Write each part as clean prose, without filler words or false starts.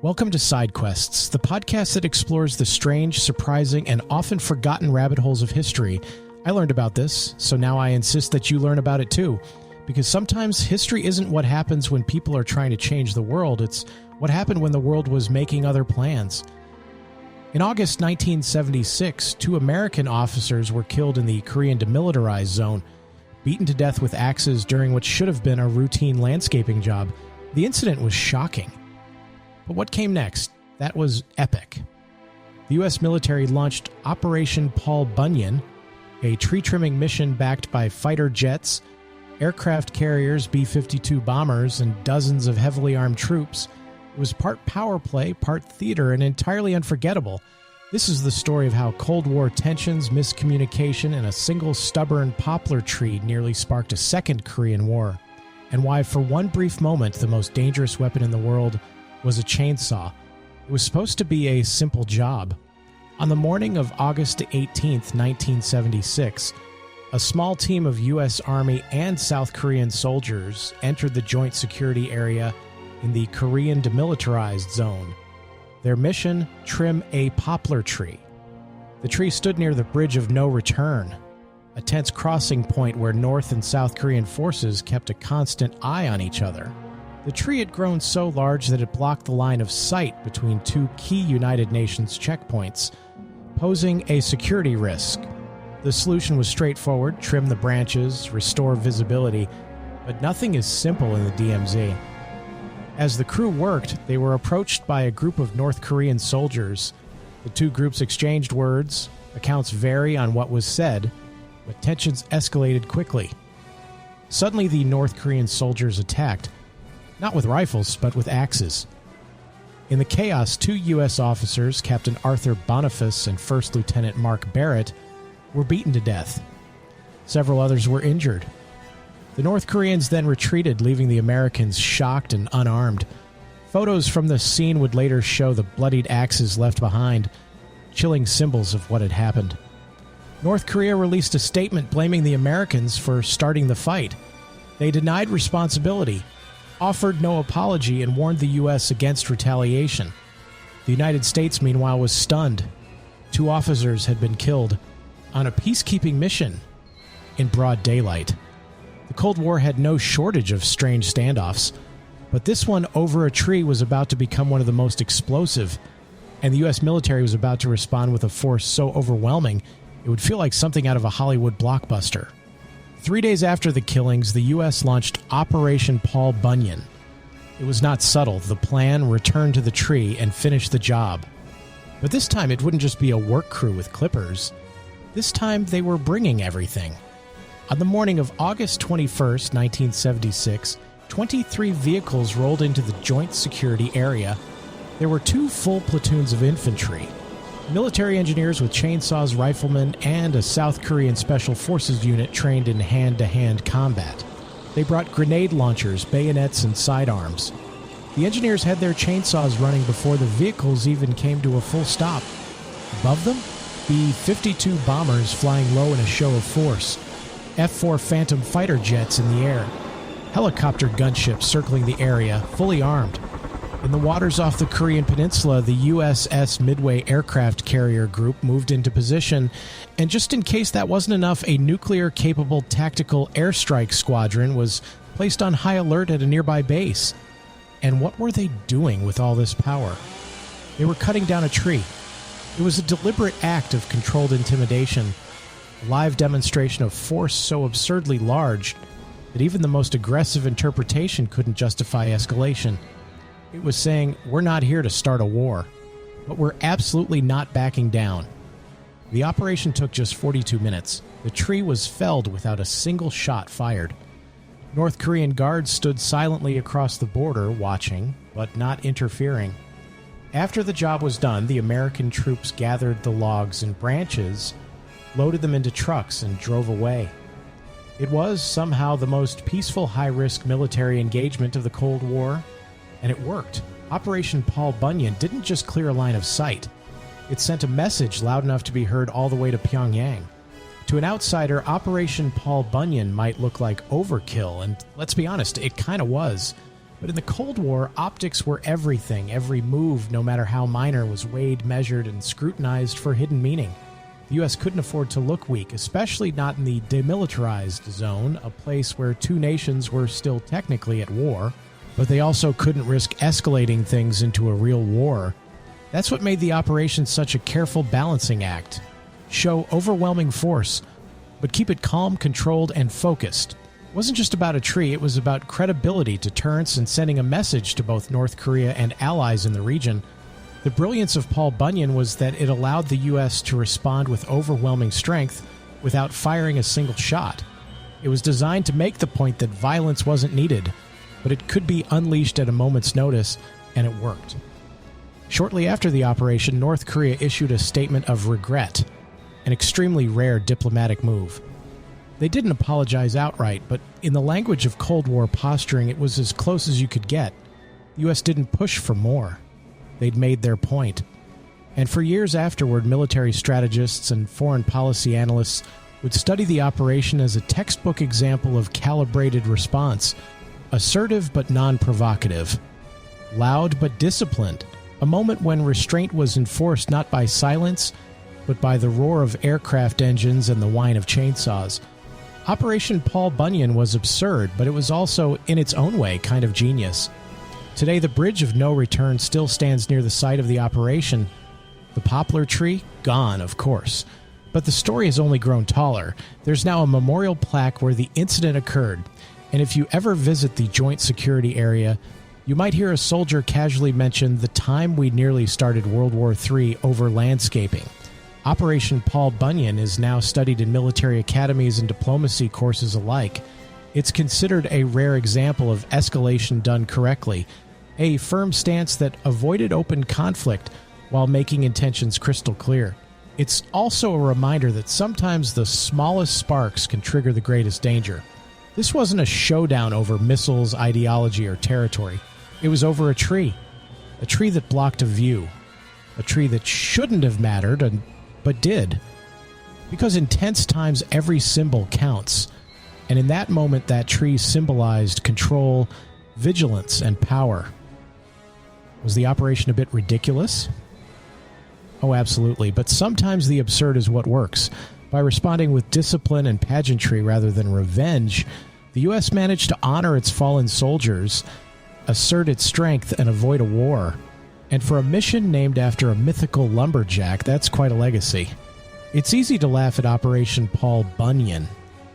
Welcome to Sidequests, the podcast that explores the strange, surprising, and often forgotten rabbit holes of history. I learned about this, so now I insist that you learn about it too. Because sometimes history isn't what happens when people are trying to change the world, it's what happened when the world was making other plans. In August 1976, 2 American officers were killed in the Korean demilitarized zone, beaten to death with axes during what should have been a routine landscaping job. The incident was shocking. But what came next? That was epic. The U.S. military launched Operation Paul Bunyan, a tree-trimming mission backed by fighter jets, aircraft carriers, B-52 bombers, and dozens of heavily armed troops. It was part power play, part theater, and entirely unforgettable. This is the story of how Cold War tensions, miscommunication, and a single stubborn poplar tree nearly sparked a second Korean War, and why for one brief moment the most dangerous weapon in the world was a chainsaw. It was supposed to be a simple job. On the morning of August 18, 1976, a small team of U.S. Army and South Korean soldiers entered the joint security area in the Korean demilitarized zone. Their mission: trim a poplar tree. The tree stood near the Bridge of No Return, a tense crossing point where North and South Korean forces kept a constant eye on each other. The tree had grown so large that it blocked the line of sight between 2 key United Nations checkpoints, posing a security risk. The solution was straightforward: trim the branches, restore visibility, but nothing is simple in the DMZ. As the crew worked, they were approached by a group of North Korean soldiers. The 2 groups exchanged words. Accounts vary on what was said, but tensions escalated quickly. Suddenly, the North Korean soldiers attacked. Not with rifles, but with axes. In the chaos, 2 U.S. officers, Captain Arthur Boniface and First Lieutenant Mark Barrett, were beaten to death. Several others were injured. The North Koreans then retreated, leaving the Americans shocked and unarmed. Photos from the scene would later show the bloodied axes left behind, chilling symbols of what had happened. North Korea released a statement blaming the Americans for starting the fight. They denied responsibility, offered no apology, and warned the U.S. against retaliation. The United States, meanwhile, was stunned. 2 officers had been killed on a peacekeeping mission in broad daylight. The Cold War had no shortage of strange standoffs, but this one over a tree was about to become one of the most explosive, and the U.S. military was about to respond with a force so overwhelming it would feel like something out of a Hollywood blockbuster. 3 days after the killings, the U.S. launched Operation Paul Bunyan. It was not subtle. The plan: return to the tree and finish the job. But this time it wouldn't just be a work crew with clippers. This time they were bringing everything. On the morning of August 21st, 1976, 23 vehicles rolled into the joint security area. There were 2 full platoons of infantry, military engineers with chainsaws, riflemen, and a South Korean Special Forces unit trained in hand-to-hand combat. They brought grenade launchers, bayonets, and sidearms. The engineers had their chainsaws running before the vehicles even came to a full stop. Above them, B-52 bombers flying low in a show of force, F-4 Phantom fighter jets in the air, helicopter gunships circling the area, fully armed. In the waters off the Korean peninsula, the USS Midway aircraft carrier group moved into position, and just in case that wasn't enough, a nuclear-capable tactical airstrike squadron was placed on high alert at a nearby base. And what were they doing with all this power? They were cutting down a tree. It was a deliberate act of controlled intimidation, a live demonstration of force so absurdly large that even the most aggressive interpretation couldn't justify escalation. It was saying, we're not here to start a war, but we're absolutely not backing down. The operation took just 42 minutes. The tree was felled without a single shot fired. North Korean guards stood silently across the border, watching, but not interfering. After the job was done, the American troops gathered the logs and branches, loaded them into trucks, and drove away. It was somehow the most peaceful, high-risk military engagement of the Cold War. And it worked. Operation Paul Bunyan didn't just clear a line of sight. It sent a message loud enough to be heard all the way to Pyongyang. To an outsider, Operation Paul Bunyan might look like overkill, and let's be honest, it kind of was. But in the Cold War, optics were everything. Every move, no matter how minor, was weighed, measured, and scrutinized for hidden meaning. The U.S. couldn't afford to look weak, especially not in the demilitarized zone, a place where two nations were still technically at war, but they also couldn't risk escalating things into a real war. That's what made the operation such a careful balancing act. Show overwhelming force, but keep it calm, controlled, and focused. It wasn't just about a tree, it was about credibility, deterrence, and sending a message to both North Korea and allies in the region. The brilliance of Paul Bunyan was that it allowed the U.S. to respond with overwhelming strength without firing a single shot. It was designed to make the point that violence wasn't needed, but it could be unleashed at a moment's notice, and it worked. Shortly after the operation, North Korea issued a statement of regret, an extremely rare diplomatic move. They didn't apologize outright, but in the language of Cold War posturing, it was as close as you could get. The U.S. didn't push for more. They'd made their point. And for years afterward, military strategists and foreign policy analysts would study the operation as a textbook example of calibrated response, assertive but non-provocative, loud but disciplined, a moment when restraint was enforced not by silence, but by the roar of aircraft engines and the whine of chainsaws. Operation Paul Bunyan was absurd, but it was also, in its own way, kind of genius. Today, the bridge of no return still stands near the site of the operation. The poplar tree? Gone, of course. But the story has only grown taller. There's now a memorial plaque where the incident occurred, and if you ever visit the Joint Security Area, you might hear a soldier casually mention the time we nearly started World War III over landscaping. Operation Paul Bunyan is now studied in military academies and diplomacy courses alike. It's considered a rare example of escalation done correctly, a firm stance that avoided open conflict while making intentions crystal clear. It's also a reminder that sometimes the smallest sparks can trigger the greatest danger. This wasn't a showdown over missiles, ideology, or territory. It was over a tree that blocked a view, a tree that shouldn't have mattered, but did. Because in tense times, every symbol counts. And in that moment, that tree symbolized control, vigilance, and power. Was the operation a bit ridiculous? Oh, absolutely. But sometimes the absurd is what works. By responding with discipline and pageantry rather than revenge, the U.S. managed to honor its fallen soldiers, assert its strength, and avoid a war. And for a mission named after a mythical lumberjack, that's quite a legacy. It's easy to laugh at Operation Paul Bunyan.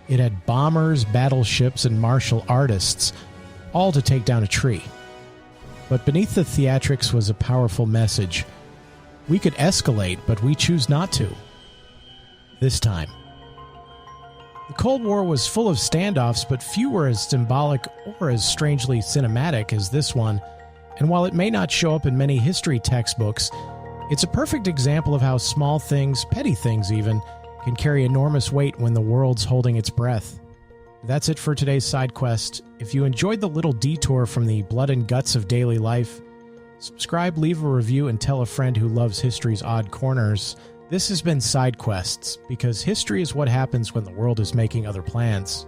It had bombers, battleships, and martial artists, all to take down a tree. But beneath the theatrics was a powerful message. We could escalate, but we choose not to. This time. The Cold War was full of standoffs, but few were as symbolic or as strangely cinematic as this one. And while it may not show up in many history textbooks, it's a perfect example of how small things, petty things even, can carry enormous weight when the world's holding its breath. That's it for today's Sidequest. If you enjoyed the little detour from the blood and guts of daily life, subscribe, leave a review, and tell a friend who loves history's odd corners. This has been Sidequests, because history is what happens when the world is making other plans.